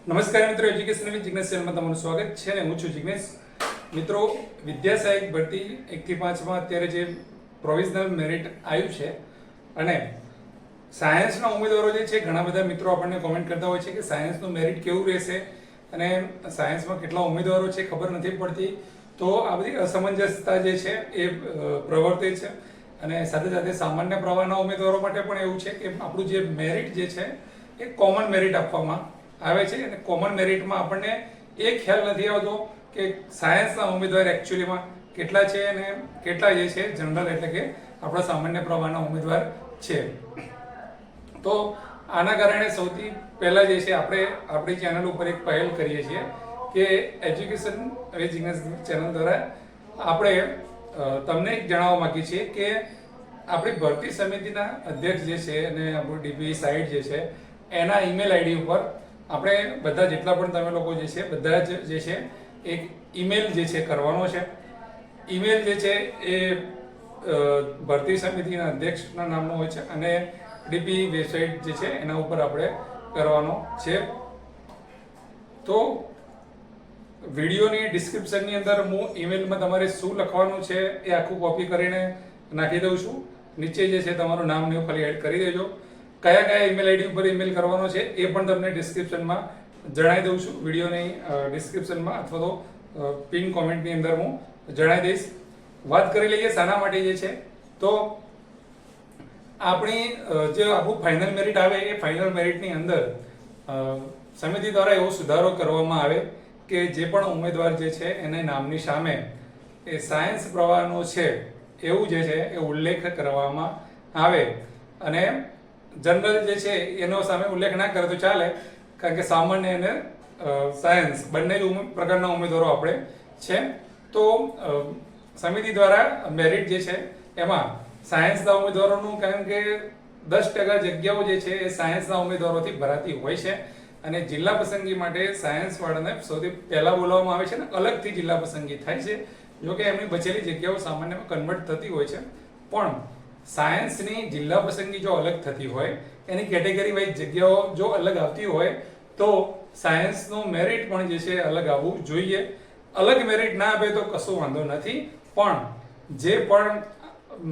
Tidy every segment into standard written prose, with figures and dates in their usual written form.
નમસ્કાર મિત્રો, education with Jignesh ચેનલમાં તમારું સ્વાગત છે અને હું છું જિગ્નેશ. મિત્રો, વિદ્યા સહાયક ભરતી 1 થી 5 માં અત્યારે જે પ્રોવિઝનલ મેરિટ આવ્યું છે અને સાયન્સના ઉમેદવારો જે છે, ઘણા બધા મિત્રો આપણને કોમેન્ટ કરતા હોય છે કે સાયન્સનું મેરિટ કેવું રહેશે અને સાયન્સમાં કેટલા ઉમેદવારો છે ખબર નથી પડતી. તો આ બધી અસમંજસતા જે છે એ પ્રવર્તે છે અને સાથે સાથે સામાન્ય પ્રવાહના ઉમેદવારો માટે પણ એવું છે કે આપણું જે મેરિટ જે છે એ કોમન મેરિટ આપવામાં આવે છે અને કોમન મેરિટમાં આપણને એ ખ્યાલ નથી આવતો કે સાયન્સના ઉમેદવાર એકચ્યુઅલીમાં કેટલા છે અને કેટલા જે છે જનરલ એટલે કે આપણા સામાન્ય પ્રવાહના ઉમેદવાર છે. તો આના કારણે સૌથી પહેલા જે છે આપણે આપણી ચેનલ ઉપર એક પહેલ કરીએ છીએ કે એજ્યુકેશન વિથ જિગ્નેશ ચેનલ દ્વારા આપણે તમને એક જણાવવા માંગીએ છીએ કે આપણી ભરતી સમિતિના અધ્યક્ષ જે છે અને આપણું ડીપી સાઇટ જે છે એના ઈમેલ આઈડી ઉપર આપણે બધા જેટલા પણ તમે લોકો જે છે બધા જ જે છે એક ઈમેલ જે છે કરવાનો છે. ઈમેલ જે છે એ ભરતી સમિતિના અધ્યક્ષના નામનો હોય છે અને ડીપી વેબસાઇટ જે છે એના ઉપર આપણે કરવાનો છે. તો વિડીયોની ડિસ્ક્રિપ્શનની અંદર હું ઈમેલમાં તમારે શું લખવાનું છે એ આખું કોપી કરીને નાખી દઉં છું. નીચે જે છે તમારું નામ ને એવું ખાલી એડ કરી દેજો. કયા કયા ઈમેલ આઈડી ઉપર ઈમેલ કરવાનો છે એ પણ તમને ડિસ્ક્રિપ્શનમાં જણાવી દઉં છું. વિડીયોની ડિસ્ક્રિપ્શનમાં અથવા તો પિન કોમેન્ટની અંદર હું જણાવી દઈશ. વાત કરી લઈએ શાના માટે જે છે. તો આપણી જે આપણું ફાઇનલ મેરિટ આવે એ ફાઇનલ મેરિટની અંદર સમિતિ દ્વારા એવો સુધારો કરવામાં આવે કે જે પણ ઉમેદવાર જે છે એને નામની સામે એ સાયન્સ પ્રવાહનો છે એવું જે છે એ ઉલ્લેખ કરવામાં આવે અને જનરલ જે છે એનો સામે ઉલ્લેખ ના કરે તો ચાલે, કારણ કે સામાન્ય અને સાયન્સ બંને જ પ્રકારના ઉમેદવારો આપણે છે. તો સમિતિ દ્વારા મેરિટ જે છે એમાં સાયન્સના ઉમેદવારોનું, કારણ કે 10% જગ્યાઓ જે છે એ સાયન્સના ઉમેદવારોથી ભરાતી હોય છે અને જિલ્લા પસંદગી માટે સાયન્સ વાળાને સૌથી પહેલા બોલાવવામાં આવે છે અને અલગથી જિલ્લા પસંદગી થાય છે. જોકે એમની બચેલી જગ્યાઓ સામાન્યમાં કન્વર્ટ થતી હોય છે, પણ સાયન્સની જિલ્લા પસંદગી જો અલગ થતી હોય, એની કેટેગરી વાઇઝ જગ્યાઓ જો અલગ આવતી હોય તો સાયન્સનું મેરિટ પણ જે છે અલગ આવવું જોઈએ. અલગ મેરિટ ના આપે તો કશો વાંધો નથી, પણ જે પણ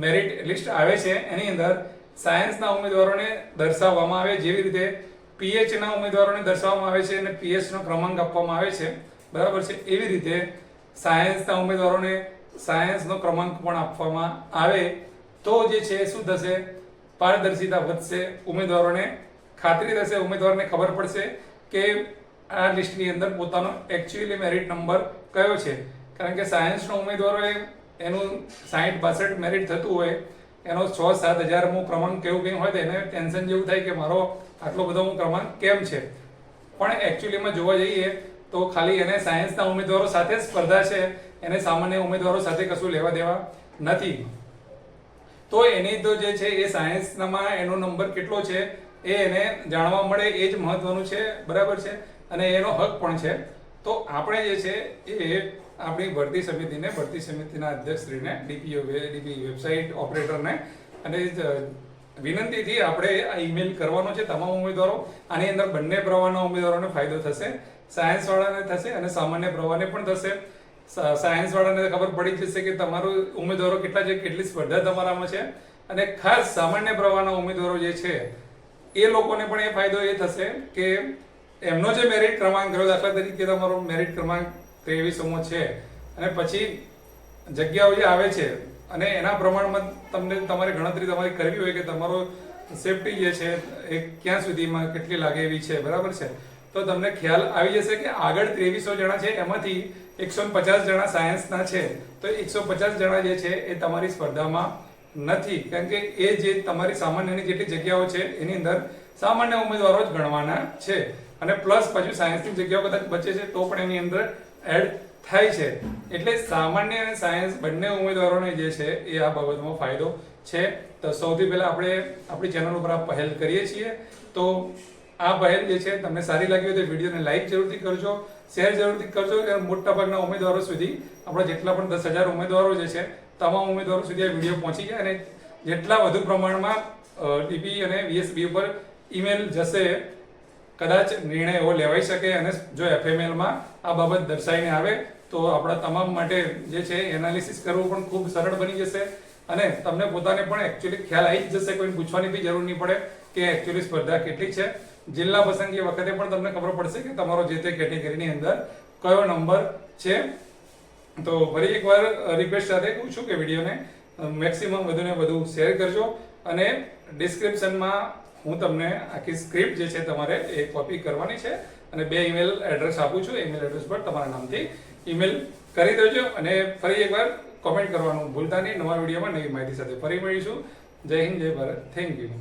મેરિટ લિસ્ટ આવે છે એની અંદર સાયન્સના ઉમેદવારોને દર્શાવવામાં આવે, જેવી રીતે પીએચ ના ઉમેદવારોને દર્શાવવામાં આવે છે અને પીએચ નો ક્રમાંક આપવામાં આવે છે, બરાબર છે. એવી રીતે સાયન્સના ઉમેદવારોને સાયન્સનો ક્રમાંક પણ આપવામાં આવે તો જે છે શું થશે, પારદર્શિતા વધશે, ઉમેદવારોને ખાતરી થશે, ઉમેદવારને ખબર પડશે કે આ લિસ્ટની અંદર પોતાનો એકચ્યુઅલી મેરિટ નંબર કયો છે. કારણ કે સાયન્સનો ઉમેદવારોએ એનું 60-62 મેરિટ થતું હોય, એનો 6-7 હજારમો ક્રમાંક કેવું કંઈ હોય તો એને ટેન્શન જેવું થાય કે મારો આટલો બધો ક્રમાંક કેમ છે. પણ એકચ્યુઅલીમાં જોવા જઈએ તો ખાલી એને સાયન્સના ઉમેદવારો સાથે જ સ્પર્ધા છે, એને સામાન્ય ઉમેદવારો સાથે કશું લેવા દેવા નથી. તો એની તો જે છે એ સાયન્સમાં એનો નંબર કેટલો છે એ એને જાણવા મળે, એ જ મહત્વનું છે, બરાબર છે, અને એનો હક પણ છે. તો આપણે જે છે એ આપણી ભરતી સમિતિને, ભરતી સમિતિના અધ્યક્ષશ્રીને, ડીપી વેબસાઇટ ઓપરેટરને અને વિનંતીથી આપણે આ ઈમેલ કરવાનો છે તમામ ઉમેદવારો. આની અંદર બંને પ્રવાહના ઉમેદવારોને ફાયદો થશે, સાયન્સ વાળાને થશે અને સામાન્ય પ્રવાહને પણ થશે. સાયન્સ વાળાને ખબર પડી જશે કે તમારું ઉમેદવારો કેટલા છે, કેટલી સ્પર્ધા તમારામાં છે, અને ખાસ સામાન્ય પ્રવાહના ઉમેદવારો જે છે એ લોકોને પણ એ ફાયદો એ થશે કે એમનો જે મેરિટ ક્રમાંક રહ્યો, દાખલા તરીકે તમારો મેરિટ ક્રમાંક 23મો છે અને પછી જગ્યાઓ જે આવે છે અને એના પ્રમાણમાં તમને તમારે ગણતરી તમારી કરવી હોય કે તમારો સેફટી જે છે એ ક્યાં સુધીમાં કેટલી લાગે એવી છે, બરાબર છે. તો તમને ખ્યાલ આવી જશે કે આગળ 2300 જણા છે, એમાંથી 150 જણા સાયન્સના છે, તો 150 જણા જે છે એ તમારી સ્પર્ધામાં નથી, કારણ કે એ જે તમારી સામાન્યની જેટલી જગ્યાઓ છે એની અંદર સામાન્ય ઉમેદવારો જ ગણવાના છે અને પ્લસ પાછું સાયન્સની જગ્યાઓ કદાચ બચે છે તો પણ એની અંદર એડ થાય છે. એટલે સામાન્ય અને સાયન્સ બંને ઉમેદવારોને જે છે એ આ બાબતમાં ફાયદો છે. તો સૌથી પહેલા આપણે આપણી ચેનલ ઉપર આ પહેલ કરીએ છીએ. તો આ પહેલ જે છે તમને સારી લાગી હોય તો વિડીયોને લાઈક જરૂરથી કરજો, શેર જરૂરથી કરજો કે મોટાભાગના ઉમેદવારો સુધી, આપણા જેટલા પણ 10,000 ઉમેદવારો જે છે તમામ ઉમેદવારો સુધી આ વિડીયો પહોંચી જાય અને જેટલા વધુ પ્રમાણમાં ડીપી અને વીએસબી ઉપર ઈમેલ જશે કદાચ નિર્ણય એવો લેવાઈ શકે અને જો એફએમએલમાં આ બાબત દર્શાવીને આવે તો આપણા તમામ માટે જે છે એનાલિસિસ કરવું પણ ખૂબ સરળ બની જશે અને તમને પોતાને પણ એકચ્યુઅલી ખ્યાલ આવી જ જશે, કોઈને પૂછવાની બી જરૂર નહીં પડે કે એકચ્યુઅલી સ્પર્ધા કેટલી છે. જિલ્લા પસંદગી વખતે પણ તમને ખબર પડશે કે તમારો જે તે કેટેગરીની અંદર કયો નંબર છે. તો ફરી એકવાર રિક્વેસ્ટ સાથે કહું છું કે વિડીયોને મેક્સિમમ વધુને વધુ શેર કરજો અને ડિસ્ક્રિપ્શનમાં હું તમને આખી સ્ક્રિપ્ટ જે છે તમારે એ કોપી કરવાની છે અને 2 ઈમેલ એડ્રેસ આપું છું. ઈમેલ એડ્રેસ પર તમારા નામથી ઈમેલ કરી દેજો અને ફરી એકવાર કોમેન્ટ કરવાનું ભૂલતા નહીં. નવા વિડીયોમાં નવી માહિતી સાથે ફરી મળીશું. જય હિન્દ, જય ભારત. Thank you.